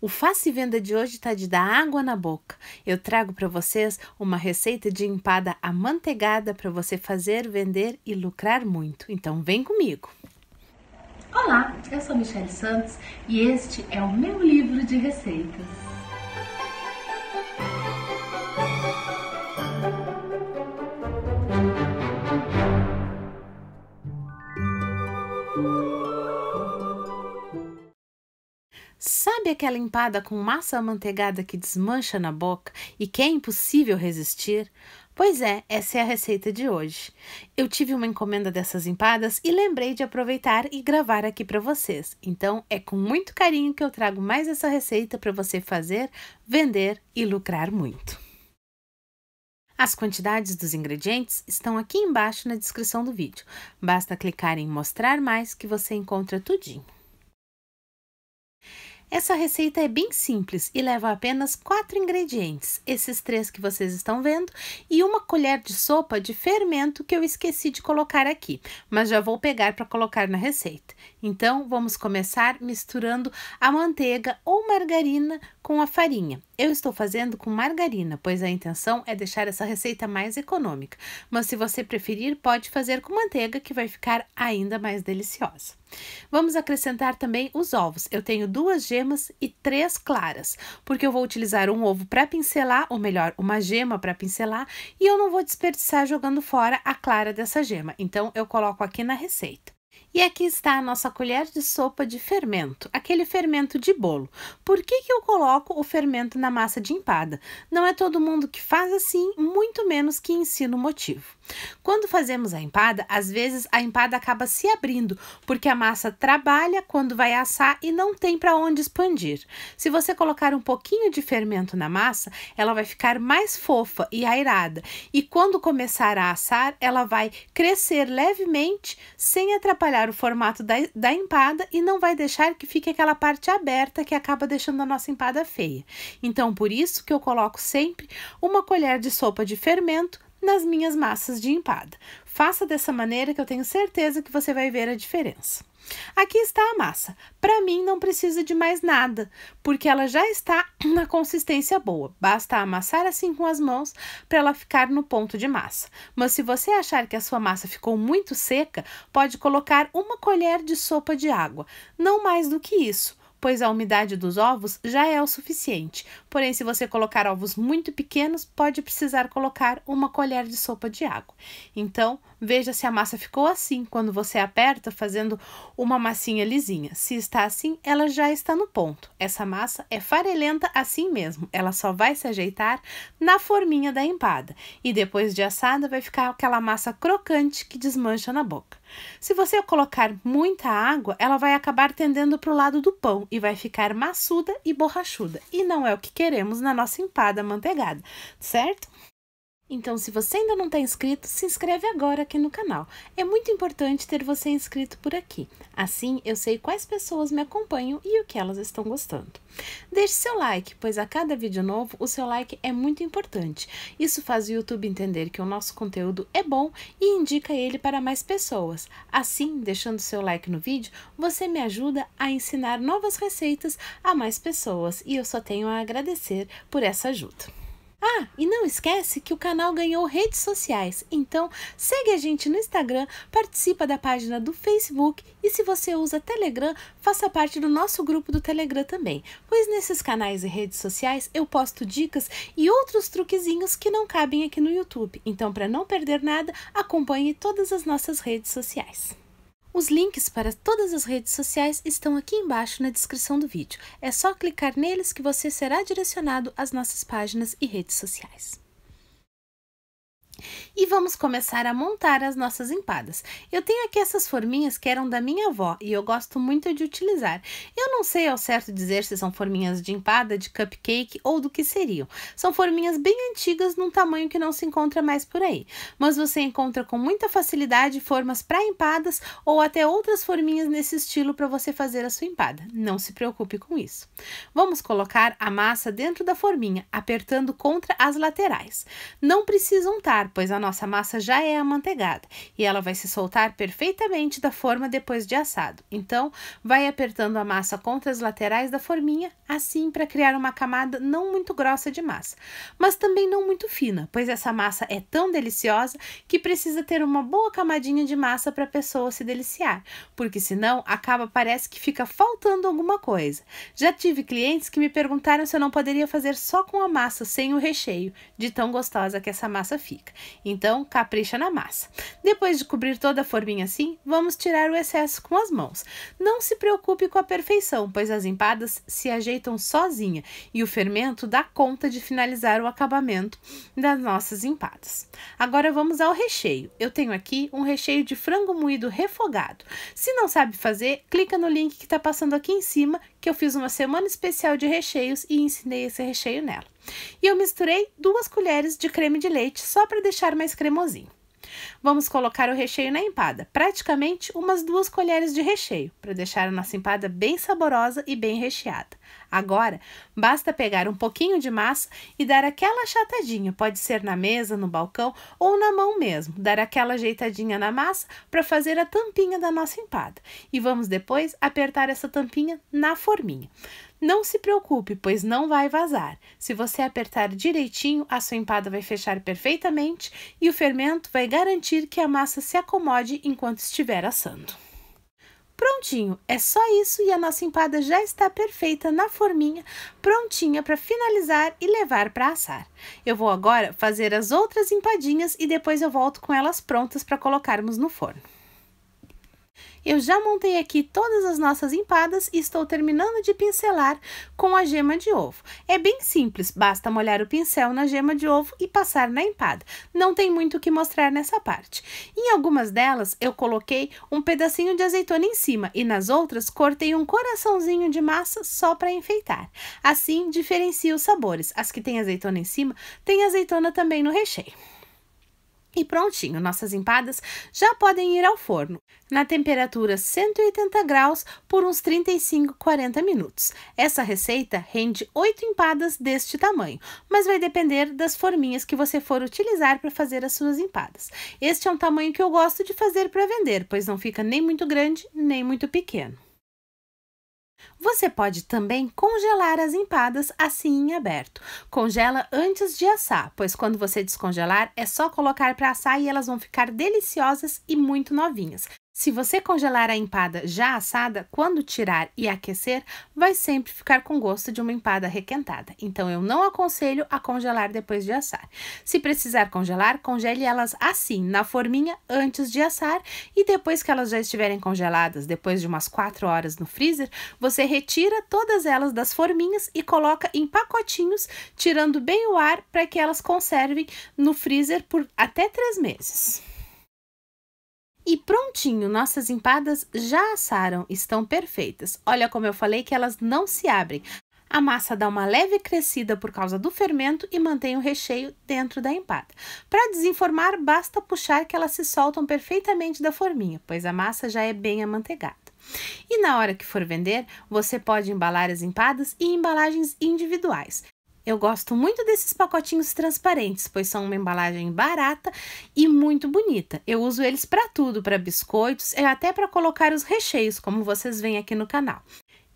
O Faça e Venda de hoje está de dar água na boca. Eu trago para vocês uma receita de empada amanteigada para você fazer, vender e lucrar muito. Então vem comigo! Olá, eu sou Michele Santos e este é o meu livro de receitas. Sabe aquela empada com massa amanteigada que desmancha na boca e que é impossível resistir? Pois é, essa é a receita de hoje. Eu tive uma encomenda dessas empadas e lembrei de aproveitar e gravar aqui para vocês. Então, é com muito carinho que eu trago mais essa receita para você fazer, vender e lucrar muito. As quantidades dos ingredientes estão aqui embaixo na descrição do vídeo. Basta clicar em mostrar mais que você encontra tudinho. Essa receita é bem simples e leva apenas 4 ingredientes, esses 3 que vocês estão vendo, e 1 colher de sopa de fermento que eu esqueci de colocar aqui, mas já vou pegar para colocar na receita. Então, vamos começar misturando a manteiga ou margarina com a farinha. Eu estou fazendo com margarina, pois a intenção é deixar essa receita mais econômica, mas se você preferir, pode fazer com manteiga, que vai ficar ainda mais deliciosa. Vamos acrescentar também os ovos. Eu tenho 2 gemas e 3 claras, porque eu vou utilizar um ovo para pincelar, ou melhor, uma gema para pincelar, e eu não vou desperdiçar jogando fora a clara dessa gema, então eu coloco aqui na receita. E aqui está a nossa colher de sopa de fermento, aquele fermento de bolo. Por que eu coloco o fermento na massa de empada? Não é todo mundo que faz assim, muito menos que ensina o motivo. Quando fazemos a empada, às vezes a empada acaba se abrindo, porque a massa trabalha quando vai assar e não tem para onde expandir. Se você colocar um pouquinho de fermento na massa, ela vai ficar mais fofa e airada, e quando começar a assar, ela vai crescer levemente, sem atrapalhar o formato da empada, e não vai deixar que fique aquela parte aberta que acaba deixando a nossa empada feia. Então, por isso que eu coloco sempre 1 colher de sopa de fermento nas minhas massas de empada. Faça dessa maneira que eu tenho certeza que você vai ver a diferença. Aqui está a massa. Para mim não precisa de mais nada, porque ela já está na consistência boa. Basta amassar assim com as mãos para ela ficar no ponto de massa. Mas se você achar que a sua massa ficou muito seca, pode colocar 1 colher de sopa de água, não mais do que isso, pois a umidade dos ovos já é o suficiente. Porém, se você colocar ovos muito pequenos, pode precisar colocar 1 colher de sopa de água. Então, veja se a massa ficou assim quando você aperta, fazendo uma massinha lisinha. Se está assim, ela já está no ponto. Essa massa é farelenta assim mesmo, ela só vai se ajeitar na forminha da empada. E depois de assada, vai ficar aquela massa crocante que desmancha na boca. Se você colocar muita água, ela vai acabar tendendo para o lado do pão e vai ficar maçuda e borrachuda. E não é o que queremos na nossa empada amanteigada, certo? Então, se você ainda não está inscrito, se inscreve agora aqui no canal. É muito importante ter você inscrito por aqui. Assim, eu sei quais pessoas me acompanham e o que elas estão gostando. Deixe seu like, pois a cada vídeo novo, o seu like é muito importante. Isso faz o YouTube entender que o nosso conteúdo é bom e indica ele para mais pessoas. Assim, deixando seu like no vídeo, você me ajuda a ensinar novas receitas a mais pessoas. E eu só tenho a agradecer por essa ajuda. Ah, e não esquece que o canal ganhou redes sociais, então segue a gente no Instagram, participa da página do Facebook e se você usa Telegram, faça parte do nosso grupo do Telegram também, pois nesses canais e redes sociais eu posto dicas e outros truquezinhos que não cabem aqui no YouTube. Então, para não perder nada, acompanhe todas as nossas redes sociais. Os links para todas as redes sociais estão aqui embaixo na descrição do vídeo. É só clicar neles que você será direcionado às nossas páginas e redes sociais. E vamos começar a montar as nossas empadas. Eu tenho aqui essas forminhas que eram da minha avó e eu gosto muito de utilizar. Eu não sei ao certo dizer se são forminhas de empada, de cupcake ou do que seriam. São forminhas bem antigas num tamanho que não se encontra mais por aí. Mas você encontra com muita facilidade formas para empadas ou até outras forminhas nesse estilo para você fazer a sua empada. Não se preocupe com isso. Vamos colocar a massa dentro da forminha, apertando contra as laterais. Não precisa untar, pois a nossa massa já é amanteigada e ela vai se soltar perfeitamente da forma depois de assado. Então, vai apertando a massa contra as laterais da forminha, assim para criar uma camada não muito grossa de massa, mas também não muito fina, pois essa massa é tão deliciosa que precisa ter uma boa camadinha de massa para a pessoa se deliciar, porque senão parece que fica faltando alguma coisa. Já tive clientes que me perguntaram se eu não poderia fazer só com a massa, sem o recheio, de tão gostosa que essa massa fica. Então, capricha na massa. Depois de cobrir toda a forminha assim, vamos tirar o excesso com as mãos. Não se preocupe com a perfeição, pois as empadas se ajeitam sozinha e o fermento dá conta de finalizar o acabamento das nossas empadas. Agora vamos ao recheio. Eu tenho aqui um recheio de frango moído refogado. Se não sabe fazer, clica no link que está passando aqui em cima, que eu fiz uma semana especial de recheios e ensinei esse recheio nela. E eu misturei 2 colheres de creme de leite só para deixar mais cremosinho. Vamos colocar o recheio na empada, praticamente umas 2 colheres de recheio, para deixar a nossa empada bem saborosa e bem recheada. Agora, basta pegar um pouquinho de massa e dar aquela achatadinha, pode ser na mesa, no balcão ou na mão mesmo, dar aquela ajeitadinha na massa para fazer a tampinha da nossa empada. E vamos depois apertar essa tampinha na forminha. Não se preocupe, pois não vai vazar. Se você apertar direitinho, a sua empada vai fechar perfeitamente e o fermento vai garantir que a massa se acomode enquanto estiver assando. Prontinho, é só isso e a nossa empada já está perfeita na forminha, prontinha para finalizar e levar para assar. Eu vou agora fazer as outras empadinhas e depois eu volto com elas prontas para colocarmos no forno. Eu já montei aqui todas as nossas empadas e estou terminando de pincelar com a gema de ovo. É bem simples, basta molhar o pincel na gema de ovo e passar na empada. Não tem muito o que mostrar nessa parte. Em algumas delas eu coloquei um pedacinho de azeitona em cima e nas outras cortei um coraçãozinho de massa só para enfeitar. Assim diferencia os sabores. As que tem azeitona em cima, tem azeitona também no recheio. E prontinho, nossas empadas já podem ir ao forno, na temperatura 180 graus por uns 35, 40 minutos. Essa receita rende 8 empadas deste tamanho, mas vai depender das forminhas que você for utilizar para fazer as suas empadas. Este é um tamanho que eu gosto de fazer para vender, pois não fica nem muito grande, nem muito pequeno. Você pode também congelar as empadas assim em aberto. Congela antes de assar, pois quando você descongelar é só colocar para assar e elas vão ficar deliciosas e muito novinhas. Se você congelar a empada já assada, quando tirar e aquecer, vai sempre ficar com gosto de uma empada requentada. Então, eu não aconselho a congelar depois de assar. Se precisar congelar, congele elas assim, na forminha, antes de assar. E depois que elas já estiverem congeladas, depois de umas 4 horas no freezer, você retira todas elas das forminhas e coloca em pacotinhos, tirando bem o ar para que elas conservem no freezer por até 3 meses. E prontinho, nossas empadas já assaram, estão perfeitas. Olha como eu falei que elas não se abrem. A massa dá uma leve crescida por causa do fermento e mantém o recheio dentro da empada. Para desenformar, basta puxar que elas se soltam perfeitamente da forminha, pois a massa já é bem amanteigada. E na hora que for vender, você pode embalar as empadas em embalagens individuais. Eu gosto muito desses pacotinhos transparentes, pois são uma embalagem barata e muito bonita. Eu uso eles para tudo, para biscoitos e até para colocar os recheios, como vocês veem aqui no canal.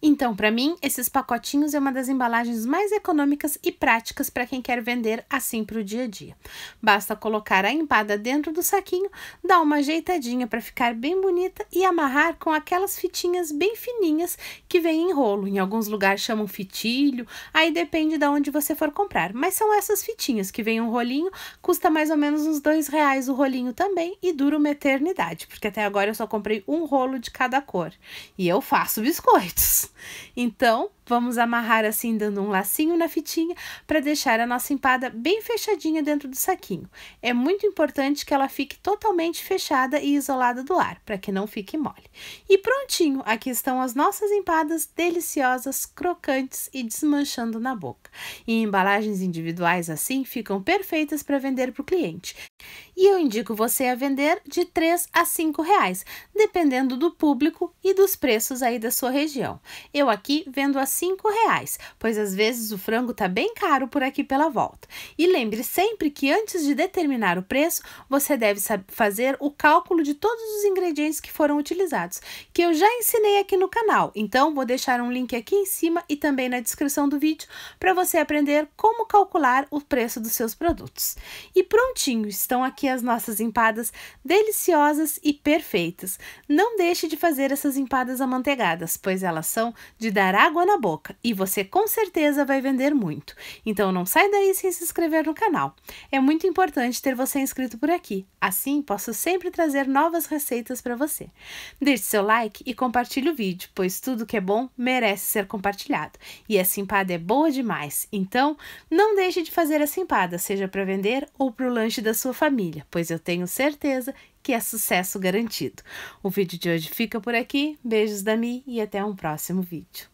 Então, para mim, esses pacotinhos é uma das embalagens mais econômicas e práticas para quem quer vender assim para o dia a dia. Basta colocar a empada dentro do saquinho, dar uma ajeitadinha para ficar bem bonita e amarrar com aquelas fitinhas bem fininhas que vem em rolo. Em alguns lugares chamam fitilho, aí depende de onde você for comprar. Mas são essas fitinhas que vem um rolinho, custa mais ou menos uns R$2 o rolinho também e dura uma eternidade, porque até agora eu só comprei um rolo de cada cor. E eu faço biscoitos. Então, vamos amarrar assim, dando um lacinho na fitinha para deixar a nossa empada bem fechadinha dentro do saquinho. É muito importante que ela fique totalmente fechada e isolada do ar, para que não fique mole. E prontinho, aqui estão as nossas empadas deliciosas, crocantes e desmanchando na boca. E embalagens individuais assim ficam perfeitas para vender para o cliente. E eu indico você a vender de R$3 a R$5, dependendo do público e dos preços aí da sua região. Eu aqui vendo a R$5, pois às vezes o frango tá bem caro por aqui pela volta. E lembre sempre que antes de determinar o preço, você deve fazer o cálculo de todos os ingredientes que foram utilizados, que eu já ensinei aqui no canal. Então, vou deixar um link aqui em cima e também na descrição do vídeo para você aprender como calcular o preço dos seus produtos. E prontinho, estão aqui as nossas empadas deliciosas e perfeitas. Não deixe de fazer essas empadas amanteigadas, pois elas são de dar água na boca e você com certeza vai vender muito. Então não sai daí sem se inscrever no canal. É muito importante ter você inscrito por aqui, assim posso sempre trazer novas receitas para você. Deixe seu like e compartilhe o vídeo, pois tudo que é bom merece ser compartilhado. E essa empada é boa demais, então não deixe de fazer essa empada, seja para vender ou para o lanche da sua família, pois eu tenho certeza que é sucesso garantido. O vídeo de hoje fica por aqui, beijos da Mi e até um próximo vídeo.